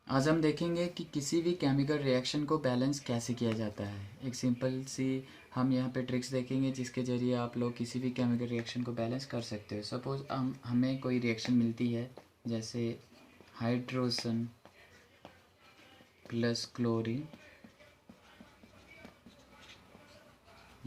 आज हम देखेंगे कि किसी भी केमिकल रिएक्शन को बैलेंस कैसे किया जाता है। एक सिंपल सी हम यहाँ पे ट्रिक्स देखेंगे जिसके ज़रिए आप लोग किसी भी केमिकल रिएक्शन को बैलेंस कर सकते हो। सपोज़ हमें कोई रिएक्शन मिलती है, जैसे हाइड्रोजन प्लस क्लोरीन।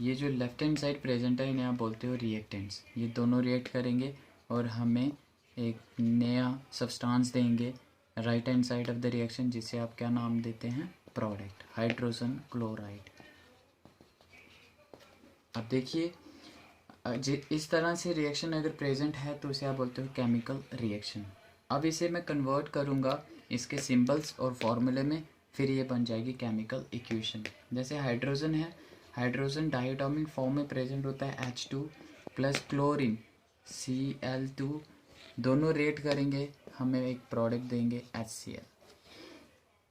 ये जो लेफ्ट हैंड साइड प्रेजेंट है इन्हें आप बोलते हो रिएक्टेंट्स। ये दोनों रिएक्ट करेंगे और हमें एक नया सब्सटेंस देंगे right hand side of the reaction, जिसे आप क्या नाम देते हैं, प्रोडक्ट, हाइड्रोजन क्लोराइड। अब देखिए, इस तरह से रिएक्शन अगर प्रेजेंट है तो उसे आप बोलते हो केमिकल रिएक्शन। अब इसे मैं कन्वर्ट करूँगा इसके सिंबल्स और फॉर्मूले में, फिर ये बन जाएगी केमिकल इक्वेशन। जैसे हाइड्रोजन है, हाइड्रोजन डायटोमिक फॉर्म में प्रेजेंट होता है H2 प्लस क्लोरीन Cl2, दोनों रेट करेंगे, हमें एक प्रोडक्ट देंगे HCl।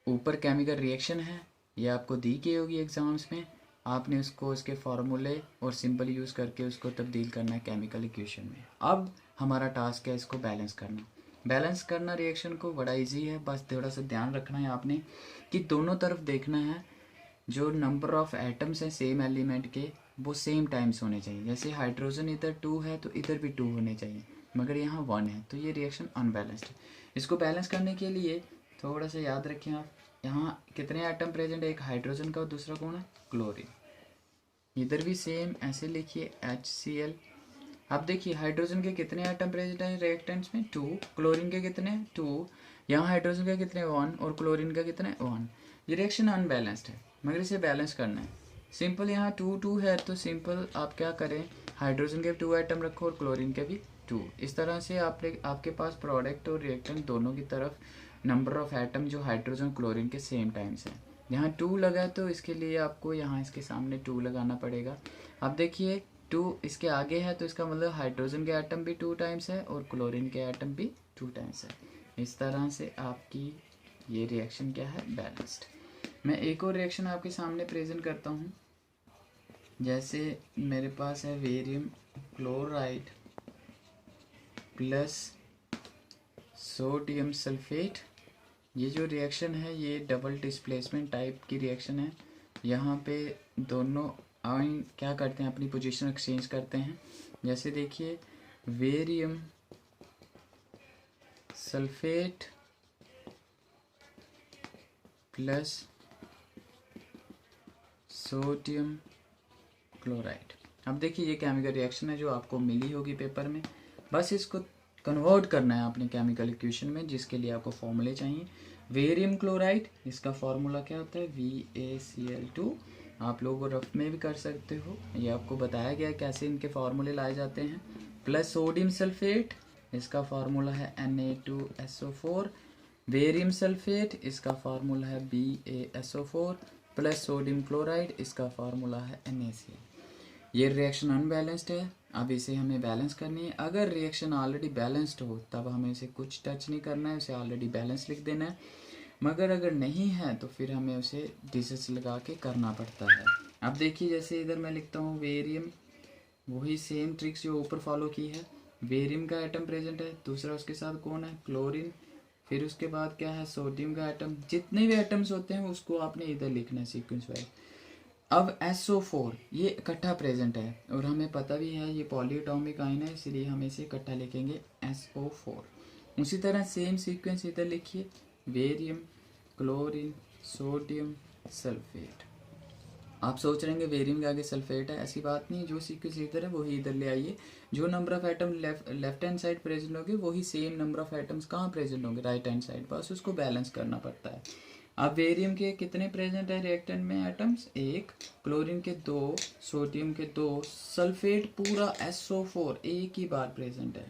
ऊपर केमिकल रिएक्शन है, ये आपको दी गई होगी एग्जाम्स में, आपने उसको उसके फार्मूले और सिंबल यूज़ करके उसको तब्दील करना है केमिकल इक्वेशन में। अब हमारा टास्क है इसको बैलेंस करना। बैलेंस करना रिएक्शन को बड़ा इजी है, बस थोड़ा सा ध्यान रखना है आपने कि दोनों तरफ देखना है, जो नंबर ऑफ़ एटम्स हैं सेम एलिमेंट के वो सेम टाइम्स होने चाहिए। जैसे हाइड्रोजन इधर 2 है तो इधर भी 2 होने चाहिए, मगर यहाँ 1 है, तो ये रिएक्शन अनबैलेंस्ड है। इसको बैलेंस करने के लिए थोड़ा सा याद रखें आप, यहाँ कितने एटम प्रेजेंट है, एक हाइड्रोजन का और दूसरा कौन है, क्लोरीन। इधर भी सेम ऐसे लिखिए HCl। अब देखिए हाइड्रोजन के कितने एटम प्रेजेंट है रिएक्टेंट्स में, 2, क्लोरीन के कितने, 2, यहाँ हाइड्रोजन के कितने, 1, और क्लोरीन का कितने, 1। ये रिएक्शन अनबैलेंस्ड है, मगर इसे बैलेंस करना है। सिंपल यहाँ 2 2 है तो सिंपल आप क्या करें, हाइड्रोजन के 2 एटम रखो और क्लोरीन के भी 2। इस तरह से आपके पास प्रोडक्ट और रिएक्टेंट दोनों की तरफ नंबर ऑफ एटम जो हाइड्रोजन क्लोरीन के सेम टाइम्स हैं। यहाँ 2 लगा तो इसके लिए आपको यहाँ इसके सामने 2 लगाना पड़ेगा। अब देखिए 2 इसके आगे है तो इसका मतलब हाइड्रोजन के एटम भी 2 टाइम्स है और क्लोरीन के एटम भी 2 टाइम्स है। इस तरह से आपकी ये रिएक्शन क्या है, बैलेंस्ड। मैं एक और रिएक्शन आपके सामने प्रेजेंट करता हूँ। जैसे मेरे पास है वेरियम क्लोराइड प्लस सोडियम सल्फेट। ये जो रिएक्शन है ये डबल डिस्प्लेसमेंट टाइप की रिएक्शन है। यहाँ पे दोनों आयन क्या करते हैं, अपनी पोजीशन एक्सचेंज करते हैं। जैसे देखिए वेरियम सल्फेट प्लस सोडियम क्लोराइड। अब देखिए ये केमिकल रिएक्शन है जो आपको मिली होगी पेपर में, बस इसको कन्वर्ट करना है आपने केमिकल इक्वेशन में, जिसके लिए आपको फॉर्मूले चाहिए। वेरियम क्लोराइड, इसका फार्मूला क्या होता है, VaCl2। आप लोग रफ में भी कर सकते हो, ये आपको बताया गया है कैसे इनके फार्मूले लाए जाते हैं। प्लस सोडियम सल्फेट, इसका फार्मूला है Na2SO4। वेरियम सल्फेट, इसका फार्मूला है BaSO4 प्लस सोडियम क्लोराइड, इसका फार्मूला है NaCl। ये रिएक्शन अनबैलेंस्ड है, अब इसे हमें बैलेंस करनी है। अगर रिएक्शन ऑलरेडी बैलेंस्ड हो तब हमें इसे कुछ टच नहीं करना है, उसे ऑलरेडी बैलेंस लिख देना है। मगर अगर नहीं है तो फिर हमें उसे डिजिट्स लगा के करना पड़ता है। अब देखिए जैसे इधर मैं लिखता हूँ वेरियम, वही सेम ट्रिक्स जो ऊपर फॉलो की है। वेरियम का एटम प्रेजेंट है, दूसरा उसके साथ कौन है, क्लोरीन, फिर उसके बाद क्या है, सोडियम का एटम। जितने भी एटम्स होते हैं उसको आपने इधर लिखना है सीक्वेंस वाइज। अब SO4 ये इकट्ठा प्रेजेंट है और हमें पता भी है ये पॉलीएटॉमिक आयन है, इसलिए हम इसे इकट्ठा लिखेंगे SO4। उसी तरह सेम सीक्वेंस इधर लिखिए, वेरियम क्लोरीन सोडियम सल्फेट। आप सोच रहे हैं वेरियम के आगे सल्फेट है, ऐसी बात नहीं, जो सीक्वेंस इधर है वही इधर ले आइए। जो number of atom left hand side present होंगे वही सेम नंबर ऑफ एटम्स कहाँ प्रेजेंट होंगे, राइट हैंड साइड, बस उसको बैलेंस करना पड़ता है। अब वेरियम के कितने प्रेजेंट है रिएक्टेंट में एटम्स, 1, क्लोरीन के 2, सोडियम के 2, सल्फेट पूरा SO4 एक ही बार प्रेजेंट है।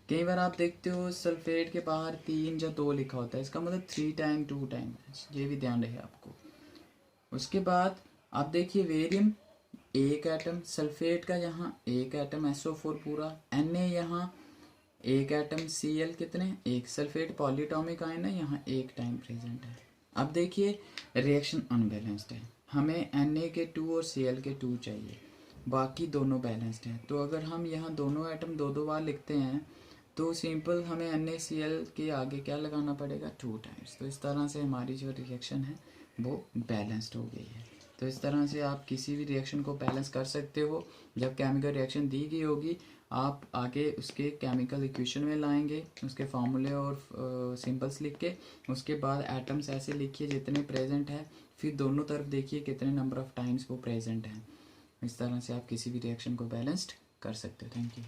कई बार आप देखते हो सल्फेट के बाहर 3 या 2 लिखा होता है, इसका मतलब 3 टाइम 2 टाइम, ये भी ध्यान रहे आपको। उसके बाद आप देखिए वेरियम एक एटम, सल्फेट का यहाँ एक एटम SO4 पूरा, Na यहाँ एक एटम, Cl कितने, एक, सल्फेट पॉलीएटॉमिक आयन है, यहाँ एक टाइम प्रेजेंट है। अब देखिए रिएक्शन अनबैलेंस्ड है, हमें Na के 2 और Cl के 2 चाहिए, बाकी दोनों बैलेंस्ड हैं। तो अगर हम यहाँ दोनों एटम 2 2 बार लिखते हैं तो सिंपल हमें NaCl के आगे क्या लगाना पड़ेगा, 2 टाइम्स। तो इस तरह से हमारी जो रिएक्शन है वो बैलेंस्ड हो गई है। तो इस तरह से आप किसी भी रिएक्शन को बैलेंस कर सकते हो। जब केमिकल रिएक्शन दी गई होगी आप आगे उसके केमिकल इक्वेशन में लाएंगे, उसके फार्मूले और सिंबल्स लिख के, उसके बाद एटम्स ऐसे लिखिए जितने प्रेजेंट है, फिर दोनों तरफ देखिए कितने नंबर ऑफ टाइम्स वो प्रेजेंट हैं। इस तरह से आप किसी भी रिएक्शन को बैलेंस्ड कर सकते हो। Thank you.